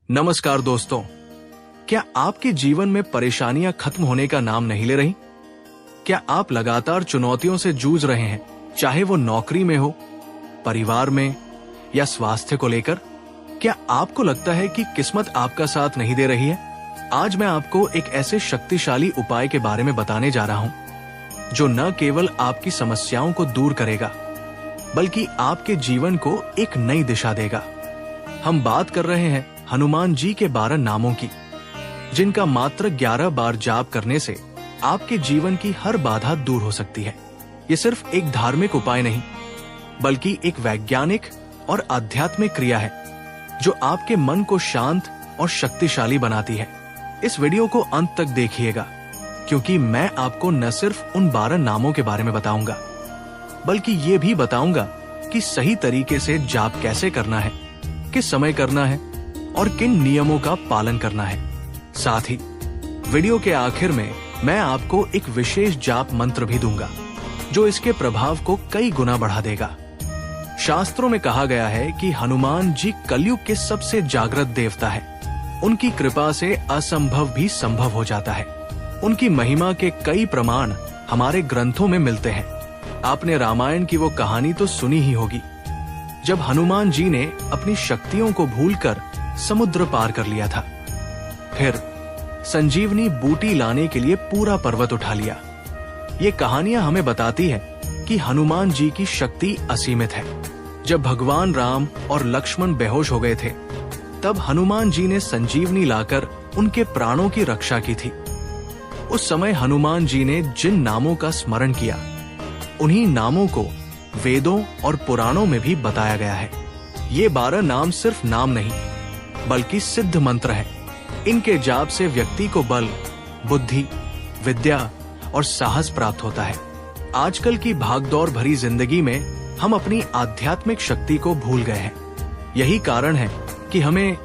नमस्कार दोस्तों, क्या आपके जीवन में परेशानियां खत्म होने का नाम नहीं ले रही? क्या आप लगातार चुनौतियों से जूझ रहे हैं, चाहे वो नौकरी में हो, परिवार में या स्वास्थ्य को लेकर? क्या आपको लगता है कि किस्मत आपका साथ नहीं दे रही है? आज मैं आपको एक ऐसे शक्तिशाली उपाय के बारे में बताने जा रहा हूं जो न केवल आपकी समस्याओं को दूर करेगा बल्कि आपके जीवन को एक नई दिशा देगा। हम बात कर रहे हैं हनुमान जी के 12 नामों की, जिनका मात्र 11 बार जाप करने से आपके जीवन की हर बाधा दूर हो सकती है। ये सिर्फ एक धार्मिक उपाय नहीं, बल्कि एक वैज्ञानिक और आध्यात्मिक क्रिया है जो आपके मन को शांत और शक्तिशाली बनाती है। इस वीडियो को अंत तक देखिएगा, क्योंकि मैं आपको न सिर्फ उन 12 नामों के बारे में बताऊंगा, बल्कि ये भी बताऊंगा कि सही तरीके से जाप कैसे करना है, किस समय करना है और किन नियमों का पालन करना है। साथ ही वीडियो के आखिर में मैं आपको एक विशेष जाप मंत्र भी दूंगा जो इसके प्रभाव को कई गुना बढ़ा देगा। शास्त्रों में कहा गया है कि हनुमान जी कलयुग के सबसे जागृत देवता है। उनकी कृपा से असंभव भी संभव हो जाता है। उनकी महिमा के कई प्रमाण हमारे ग्रंथों में मिलते हैं। आपने रामायण की वो कहानी तो सुनी ही होगी, जब हनुमान जी ने अपनी शक्तियों को भूलकर समुद्र पार कर लिया था, फिर संजीवनी बूटी लाने के लिए पूरा पर्वत उठा लिया। ये कहानियां हमें बताती है कि हनुमान जी की शक्ति असीमित है। जब भगवान राम और लक्ष्मण बेहोश हो गए थे, तब हनुमान जी ने संजीवनी लाकर उनके प्राणों की रक्षा की थी। उस समय हनुमान जी ने जिन नामों का स्मरण किया, उन्हीं नामों को वेदों और पुराणों में भी बताया गया है। ये 12 नाम सिर्फ नाम नहीं, बल्कि सिद्ध मंत्र है। इनके जाप से व्यक्ति को बल, बुद्धि, विद्या और साहस प्राप्त होता है। आजकल की भागदौड़ भरी जिंदगी में हम अपनी आध्यात्मिक शक्ति को भूल गए हैं। यही कारण है कि हमें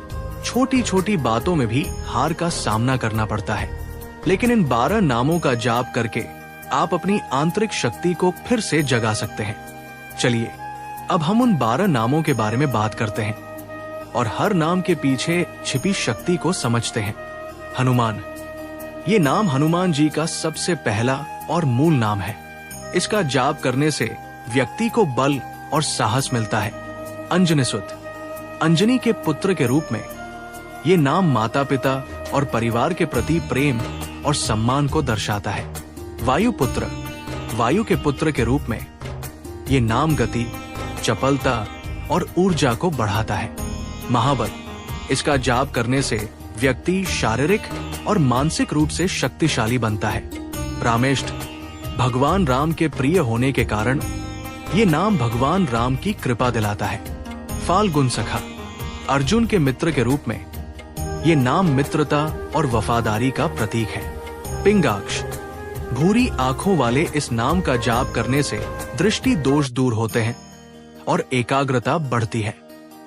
छोटी छोटी बातों में भी हार का सामना करना पड़ता है। लेकिन इन 12 नामों का जाप करके आप अपनी आंतरिक शक्ति को फिर से जगा सकते हैं। चलिए अब हम उन 12 नामों के बारे में बात करते हैं और हर नाम के पीछे छिपी शक्ति को समझते हैं। हनुमान, ये नाम हनुमान जी का सबसे पहला और मूल नाम है। इसका जाप करने से व्यक्ति को बल और साहस मिलता है। अंजनीसुत, अंजनी के पुत्र के रूप में ये नाम माता पिता और परिवार के प्रति प्रेम और सम्मान को दर्शाता है। वायुपुत्र, वायु के पुत्र के रूप में ये नाम गति, चपलता और ऊर्जा को बढ़ाता है। महाबल, इसका जाप करने से व्यक्ति शारीरिक और मानसिक रूप से शक्तिशाली बनता है। रामेष्ठ, भगवान राम के प्रिय होने के कारण ये नाम भगवान राम की कृपा दिलाता है। फाल्गुन सखा, अर्जुन के मित्र के रूप में ये नाम मित्रता और वफादारी का प्रतीक है। पिंगाक्ष, भूरी आंखों वाले इस नाम का जाप करने से दृष्टि दोष दूर होते हैं और एकाग्रता बढ़ती है।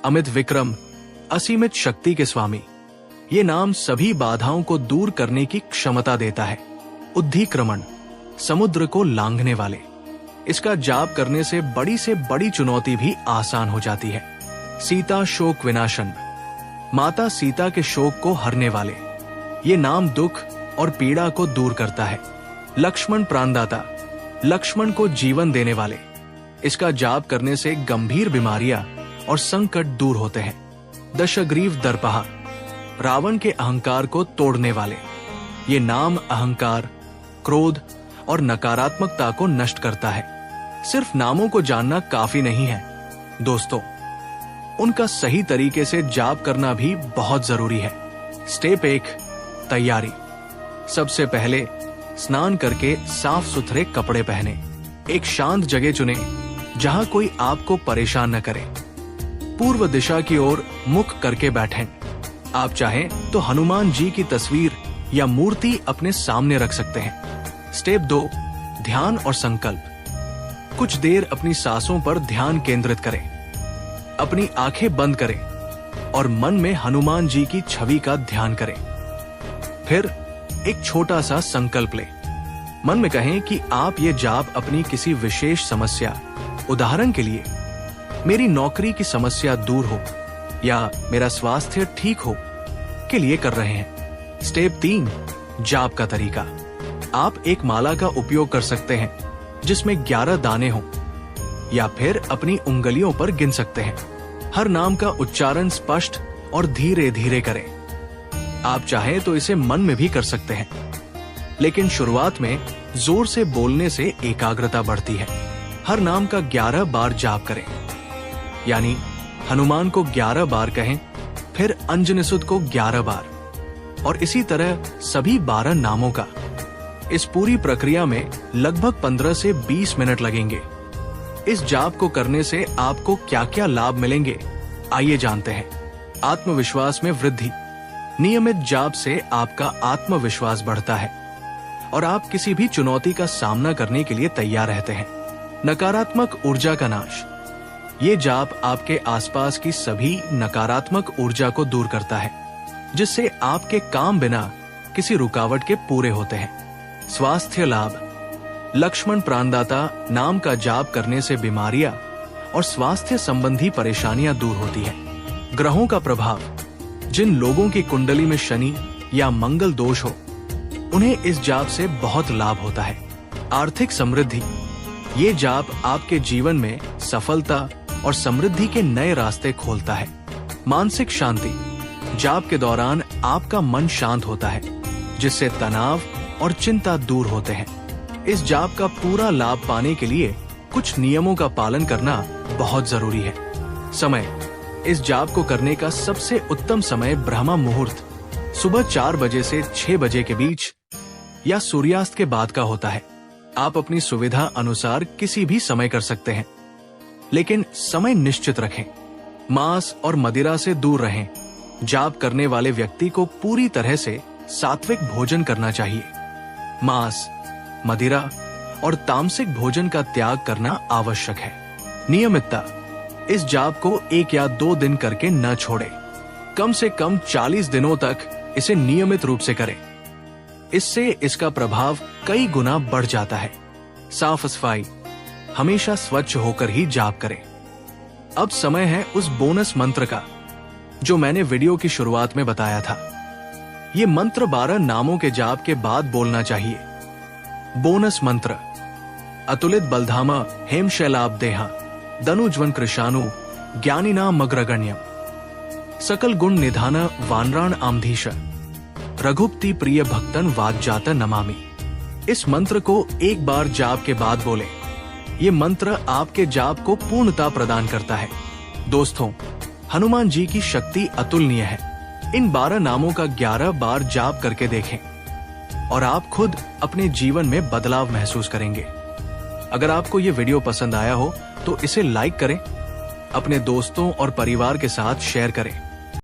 अमित विक्रम, असीमित शक्ति के स्वामी, ये नाम सभी बाधाओं को दूर करने की क्षमता देता है। उद्धिक्रमण, समुद्र को लांघने वाले, इसका जाप करने से बड़ी चुनौती भी आसान हो जाती है। सीता शोक विनाशन, माता सीता के शोक को हरने वाले, ये नाम दुख और पीड़ा को दूर करता है। लक्ष्मण प्राणदाता, लक्ष्मण को जीवन देने वाले, इसका जाप करने से गंभीर बीमारियां और संकट दूर होते हैं। दशग्रीव दर्पहा, रावण के अहंकार को तोड़ने वाले, ये नाम अहंकार, क्रोध और नकारात्मकता को नष्ट करता है। सिर्फ नामों को जानना काफी नहीं है दोस्तों, उनका सही तरीके से जाप करना भी बहुत जरूरी है। स्टेप 1, तैयारी। सबसे पहले स्नान करके साफ सुथरे कपड़े पहने। एक शांत जगह चुने जहां कोई आपको परेशान न करे। पूर्व दिशा की ओर मुख करके बैठें। आप चाहें तो हनुमान जी की तस्वीर या मूर्ति अपने सामने रख सकते हैं। स्टेप 2, ध्यान और संकल्प। कुछ देर अपनी सांसों पर ध्यान केंद्रित करें। अपनी आंखें बंद करें और मन में हनुमान जी की छवि का ध्यान करें। फिर एक छोटा सा संकल्प लें। मन में कहें कि आप ये जाप अपनी किसी विशेष समस्या, उदाहरण के लिए मेरी नौकरी की समस्या दूर हो या मेरा स्वास्थ्य ठीक हो के लिए कर रहे हैं। स्टेप 3, जाप का तरीका। आप एक माला का उपयोग कर सकते हैं जिसमें 11 दाने हों, या फिर अपनी उंगलियों पर गिन सकते हैं। हर नाम का उच्चारण स्पष्ट और धीरे धीरे करें। आप चाहें तो इसे मन में भी कर सकते हैं, लेकिन शुरुआत में जोर से बोलने से एकाग्रता बढ़ती है। हर नाम का 11 बार जाप करें, यानी हनुमान को 11 बार कहें, फिर अंजनीसुत को 11 बार, और इसी तरह सभी 12 नामों का। इस पूरी प्रक्रिया में लगभग 15 से 20 मिनट लगेंगे। इस जाप को करने से आपको क्या क्या लाभ मिलेंगे, आइए जानते हैं। आत्मविश्वास में वृद्धि। नियमित जाप से आपका आत्मविश्वास बढ़ता है और आप किसी भी चुनौती का सामना करने के लिए तैयार रहते हैं। नकारात्मक ऊर्जा का नाश। ये जाप आपके आसपास की सभी नकारात्मक ऊर्जा को दूर करता है, जिससे आपके काम बिना किसी रुकावट के पूरे होते हैं। स्वास्थ्य लाभ। लक्ष्मण प्राणदाता नाम का जाप करने से बीमारियां और स्वास्थ्य संबंधी परेशानियां दूर होती है। ग्रहों का प्रभाव। जिन लोगों की कुंडली में शनि या मंगल दोष हो, उन्हें इस जाप से बहुत लाभ होता है। आर्थिक समृद्धि। ये जाप आपके जीवन में सफलता और समृद्धि के नए रास्ते खोलता है। मानसिक शांति। जाप के दौरान आपका मन शांत होता है, जिससे तनाव और चिंता दूर होते हैं। इस जाप का पूरा लाभ पाने के लिए कुछ नियमों का पालन करना बहुत जरूरी है। समय। इस जाप को करने का सबसे उत्तम समय ब्रह्म मुहूर्त, सुबह 4 बजे से 6 बजे के बीच, या सूर्यास्त के बाद का होता है। आप अपनी सुविधा अनुसार किसी भी समय कर सकते हैं, लेकिन समय निश्चित रखें। मांस और मदिरा से दूर रहें। जाप करने वाले व्यक्ति को पूरी तरह से सात्विक भोजन करना चाहिए। मांस, मदिरा और तामसिक भोजन का त्याग करना आवश्यक है। नियमितता। इस जाप को 1 या 2 दिन करके न छोड़ें। कम से कम 40 दिनों तक इसे नियमित रूप से करें। इससे इसका प्रभाव कई गुना बढ़ जाता है। साफ सफाई। हमेशा स्वच्छ होकर ही जाप करें। अब समय है उस बोनस मंत्र का, जो मैंने वीडियो की शुरुआत में बताया था। ये मंत्र 12 नामों के जाप के बाद बोलना चाहिए। बोनस मंत्र। अतुलित बलधामा हेमशैलाब्देहा दनुज्वन कृशानु ज्ञानिनाम अग्रगण्यम सकल गुण निधान वानराण आमधीश रघुपति प्रिय भक्तन वाग्जात नमामि। इस मंत्र को एक बार जाप के बाद बोले। ये मंत्र आपके जाप को पूर्णता प्रदान करता है। दोस्तों, हनुमान जी की शक्ति अतुलनीय है। इन 12 नामों का 11 बार जाप करके देखें और आप खुद अपने जीवन में बदलाव महसूस करेंगे। अगर आपको ये वीडियो पसंद आया हो तो इसे लाइक करें, अपने दोस्तों और परिवार के साथ शेयर करें